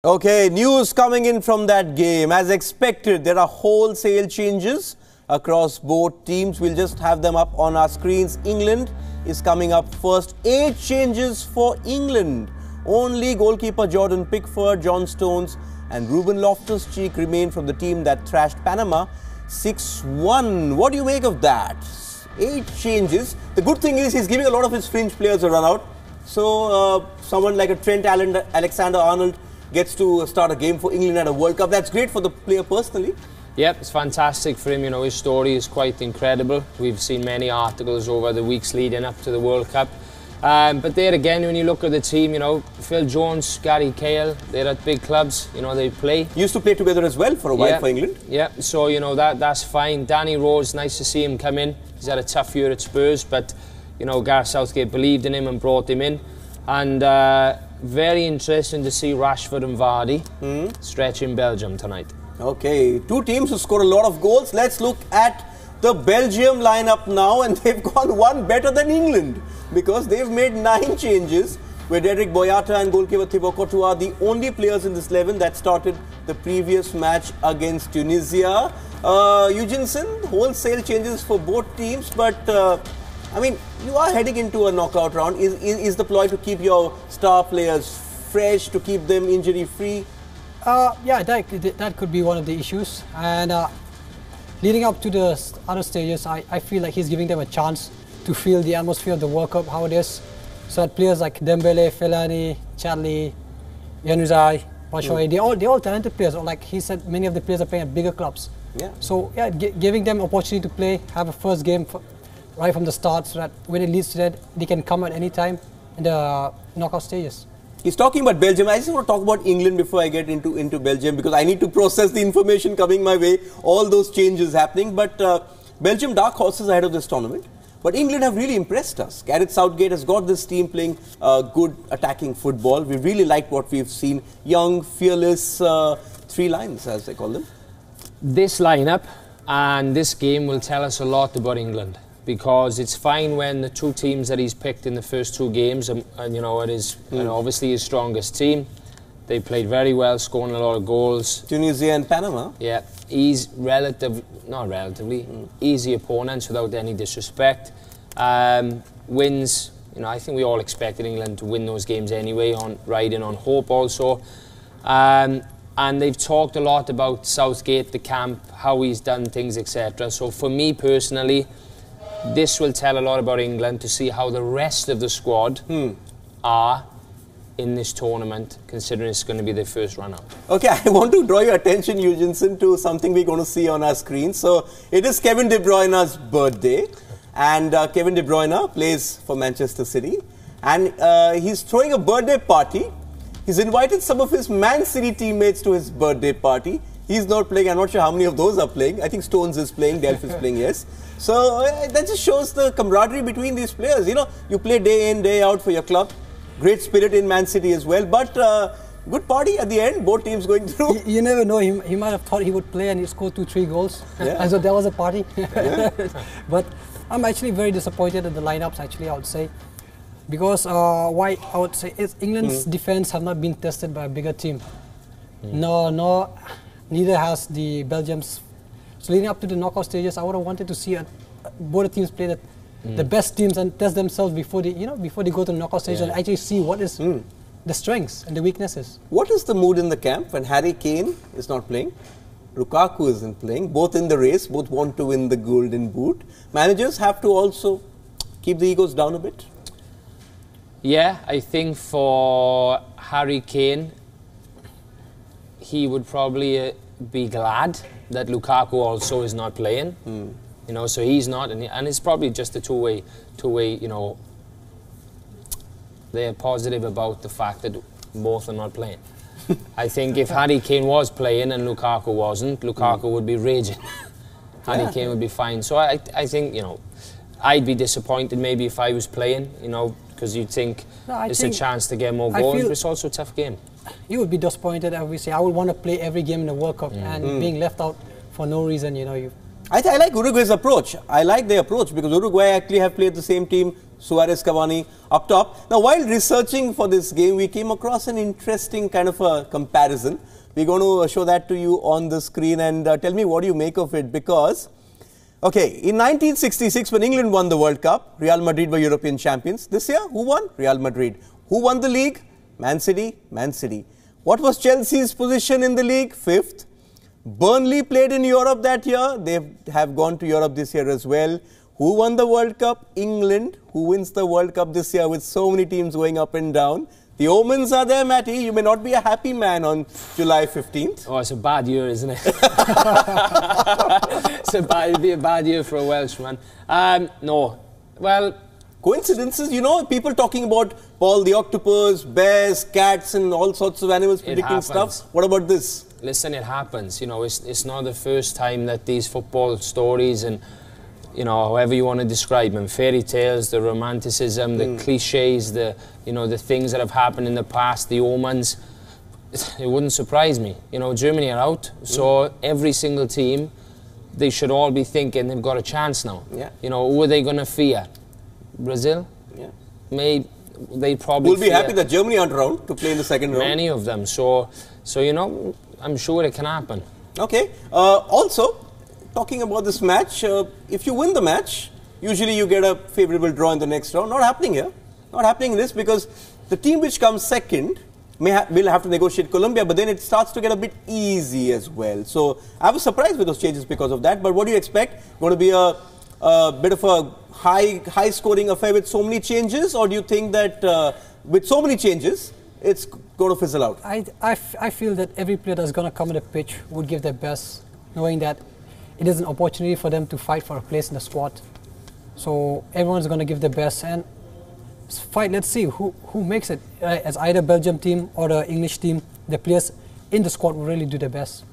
Okay, news coming in from that game. As expected, there are wholesale changes across both teams. We'll just have them up on our screens. England is coming up first. 8 changes for England. Only goalkeeper Jordan Pickford, John Stones and Ruben Loftus-Cheek remain from the team that thrashed Panama 6-1. What do you make of that? 8 changes. The good thing is he's giving a lot of his fringe players a run out. So someone like a Trent Alexander-Arnold gets to start a game for England at a World Cup. That's great for the player personally. Yep, it's fantastic for him. You know, his story is quite incredible. We've seen many articles over the weeks leading up to the World Cup. But there again, when you look at the team, you know, Phil Jones, Gary Cahill, they're at big clubs. You know, they play. Used to play together as well for a while for England. Yeah, so, you know, that's fine. Danny Rose, nice to see him come in. He's had a tough year at Spurs, but, you know, Gareth Southgate believed in him and brought him in. And very interesting to see Rashford and Vardy stretching Belgium tonight. Okay, 2 teams who score a lot of goals. Let's look at the Belgium lineup now, and they've gone one better than England because they've made 9 changes, where Derek Boyata and goalkeeper Thibaut Courtois are the only players in this 11 that started the previous match against Tunisia. Eugenesson, wholesale changes for both teams, but I mean, you are heading into a knockout round. Is the ploy to keep your star players fresh, to keep them injury-free? Yeah, that could be one of the issues. And leading up to the other stages, I feel like he's giving them a chance to feel the atmosphere of the World Cup, how it is. So that players like Dembele, Fellaini, Chadli, Januzaj, Batshuayi, they're all talented players. Or like he said, many of the players are playing at bigger clubs. Yeah. So yeah, giving them opportunity to play, have a first game right from the start, so that when it leads to that, they can come at any time in the knockout stages. He's talking about Belgium. I just want to talk about England before I get into Belgium, because I need to process the information coming my way, all those changes happening. But Belgium dark horses ahead of this tournament. But England have really impressed us. Gareth Southgate has got this team playing good attacking football. We really like what we've seen. Young, fearless, 3 lines, as they call them. This lineup and this game will tell us a lot about England, because it's fine when the 2 teams that he's picked in the first 2 games, and you know, it is obviously his strongest team. They played very well, scoring a lot of goals. Tunisia and Panama. Yeah, he's easy opponents without any disrespect. Wins, you know, I think we all expected England to win those games anyway, riding on hope also. And they've talked a lot about Southgate, the camp, how he's done things, etc. So for me personally, this will tell a lot about England, to see how the rest of the squad are in this tournament, considering it's going to be their first run-out. Okay, I want to draw your attention, Eugenesson, to something we're going to see on our screen. So it is Kevin De Bruyne's birthday, and Kevin De Bruyne plays for Manchester City, and he's throwing a birthday party. He's invited some of his Man City teammates to his birthday party. He's not playing. I'm not sure how many of those are playing. I think Stones is playing, Delph is playing, yes. So that just shows the camaraderie between these players. You know, you play day in, day out for your club. Great spirit in Man City as well. But good party at the end, both teams going through. You never know, he might have thought he would play and he scored 2-3 goals. Yeah. And so there was a party. Yeah. But I'm actually very disappointed in the lineups, actually, I would say. Because why I would say is England's defense have not been tested by a bigger team. Neither has the Belgium's. So leading up to the knockout stages, I would have wanted to see both teams play the best teams and test themselves before they go to the knockout stage and actually see what is the strengths and the weaknesses. What is the mood in the camp when Harry Kane is not playing? Lukaku isn't playing. Both in the race, both want to win the Golden Boot. Managers have to also keep the egos down a bit. Yeah, I think for Harry Kane, he would probably be glad that Lukaku also is not playing. You know, so he's not, and it's probably just a two-way, you know, they're positive about the fact that both are not playing. I think if Harry Kane was playing and Lukaku wasn't, Lukaku would be raging. Harry Kane would be fine. So I think, you know, I'd be disappointed maybe if I was playing, you know, because you'd think it's a chance to get more goals, but it's also a tough game. You would be disappointed, obviously. I would want to play every game in the World Cup, and being left out for no reason, you know. I like Uruguay's approach. I like their approach because Uruguay actually have played the same team Suarez, Cavani up top. Now, while researching for this game, we came across an interesting kind of a comparison. We're going to show that to you on the screen and tell me what do you make of it, because, okay, in 1966 when England won the World Cup, Real Madrid were European champions. This year, who won? Real Madrid. Who won the league? Man City. Man City. What was Chelsea's position in the league? 5th. Burnley played in Europe that year. They have gone to Europe this year as well. Who won the World Cup? England. Who wins the World Cup this year with so many teams going up and down? The omens are there, Matty. You may not be a happy man on July 15th. Oh, it's a bad year, isn't it? It'd be a bad year for a Welshman. No. Well, coincidences, you know, people talking about Paul the octopus, bears, cats and all sorts of animals predicting stuff. What about this? Listen, it happens. You know, it's not the first time that these football stories and, you know, however you want to describe them, fairy tales, the romanticism, the cliches, the things that have happened in the past, the omens, it wouldn't surprise me. You know, Germany are out, so every single team, they should all be thinking they've got a chance now. Yeah. You know, who are they going to fear? Brazil? Yeah. They probably will be happy that Germany aren't around to play in the second round. Many of them. So you know, I'm sure it can happen. Okay. Also, talking about this match, if you win the match, usually you get a favourable draw in the next round. Not happening here. Not happening in this, because the team which comes second will have to negotiate Colombia, but then it starts to get a bit easy as well. So I was surprised with those changes because of that. But what do you expect? Going to be a bit of a high scoring affair with so many changes, or do you think that with so many changes it's going to fizzle out? I feel that every player that's going to come on the pitch would give their best, knowing that it is an opportunity for them to fight for a place in the squad. So everyone's going to give their best and fight. Let's see who makes it as either Belgium team or the English team. The players in the squad will really do their best.